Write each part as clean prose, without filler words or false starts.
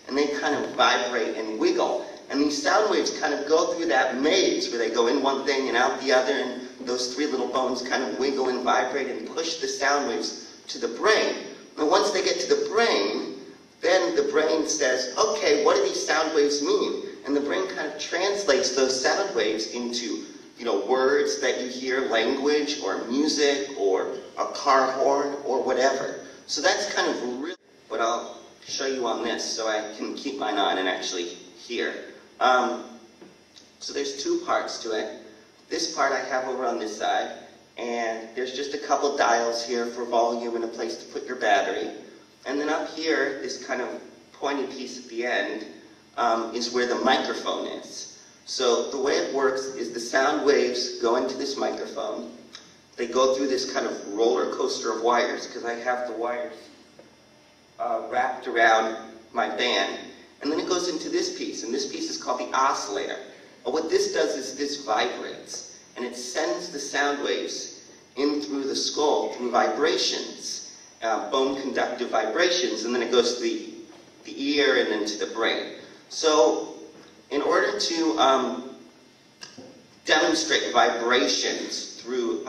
and they kind of vibrate and wiggle. And these sound waves kind of go through that maze where they go in one thing and out the other, and those three little bones kind of wiggle and vibrate and push the sound waves to the brain. And once they get to the brain, then the brain says, okay, what do these sound waves mean? And the brain kind of translates those sound waves into, words that you hear, language, or music, or a car horn, or whatever. So that's kind of really what I'll show you on this, so I can keep mine on and actually hear. So there's two parts to it. This part I have over on this side, and there's just a couple dials here for volume and a place to put your battery. And then up here, this kind of pointy piece at the end, is where the microphone is. So the way it works is the sound waves go into this microphone. They go through this kind of roller coaster of wires, because I have the wires wrapped around my band. And then it goes into this piece, and this piece is called the oscillator. And what this does is this vibrates, and it sends the sound waves in through the skull through vibrations, bone conductive vibrations, and then it goes to the ear and then to the brain. So in order to demonstrate vibrations through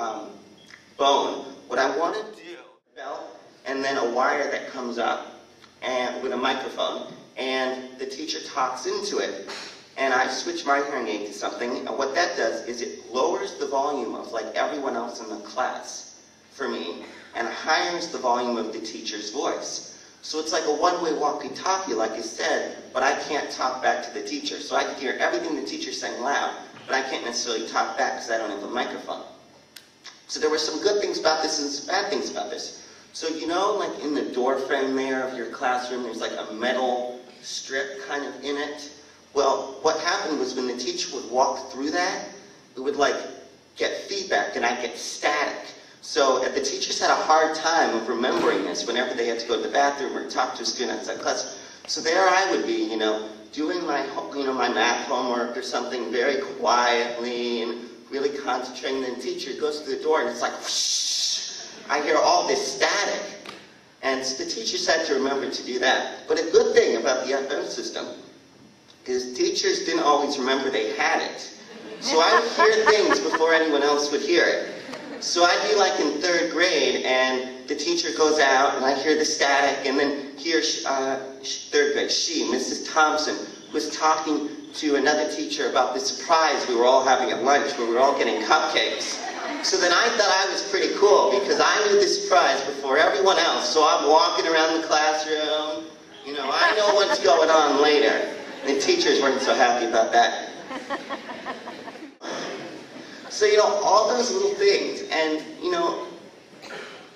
bone, what I want to do is a belt and then a wire that comes up and with a microphone, and the teacher talks into it, and I switch my hearing aid to something, and what that does is it lowers the volume of like everyone else in the class for me, and higher the volume of the teacher's voice. So it's like a one-way walkie-talkie, like I said, but I can't talk back to the teacher. So I can hear everything the teacher's saying loud, but I can't necessarily talk back because I don't have a microphone. So there were some good things about this and some bad things about this. So like in the door frame there of your classroom, there's like a metal strip kind of in it. Well, what happened was when the teacher would walk through that, it would like get feedback and I'd get static. So the teachers had a hard time of remembering this whenever they had to go to the bathroom or talk to a student outside class. So there I would be, doing my, my math homework or something very quietly and really concentrating. And the teacher goes to the door and it's like, whoosh, I hear all this static. And so the teachers had to remember to do that. But a good thing about the FM system is teachers didn't always remember they had it. So I would hear things before anyone else would hear it. So I'd be like in 3rd grade, and the teacher goes out, and I hear the static, and then here, 3rd grade, Mrs. Thompson, was talking to another teacher about the surprise we were all having at lunch, where we were all getting cupcakes. So then I thought I was pretty cool, because I knew the surprise before everyone else, so I'm walking around the classroom, I know what's going on later. And the teachers weren't so happy about that. So, all those little things, and,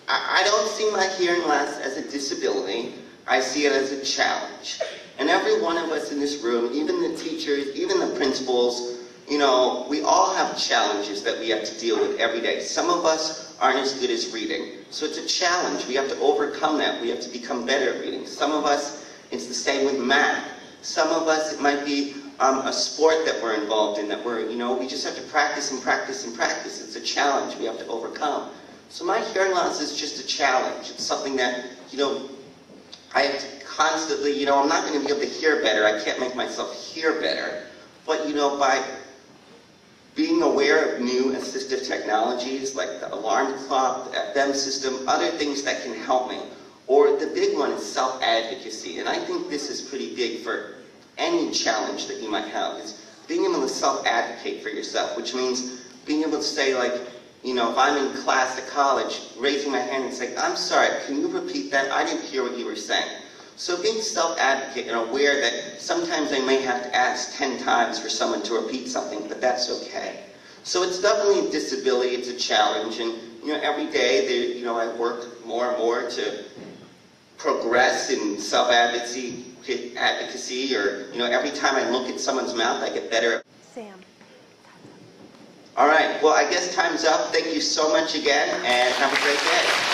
I don't see my hearing loss as a disability. I see it as a challenge. And every one of us in this room, even the teachers, even the principals, we all have challenges that we have to deal with every day. Some of us aren't as good as reading. So it's a challenge. We have to overcome that. We have to become better at reading. Some of us, it's the same with math. Some of us, it might be a sport that we're involved in, that we're, we just have to practice and practice and practice. It's a challenge we have to overcome. So my hearing loss is just a challenge. It's something that, I have to constantly, I'm not going to be able to hear better. I can't make myself hear better. But, by being aware of new assistive technologies like the alarm clock, the FM system, other things that can help me. Or the big one is self-advocacy. And I think this is pretty big for any challenge that you might have, is being able to self-advocate for yourself, which means being able to say, like, if I'm in class at college, raising my hand and saying, I'm sorry, can you repeat that? I didn't hear what you were saying. So being self-advocate and aware that sometimes I may have to ask 10 times for someone to repeat something, but that's okay. So it's definitely a disability, it's a challenge, and every day I work more and more to progress in self-advocacy, or every time I look at someone's mouth, I get better. Sam. All right, well, I guess time's up. Thank you so much again, and have a great day.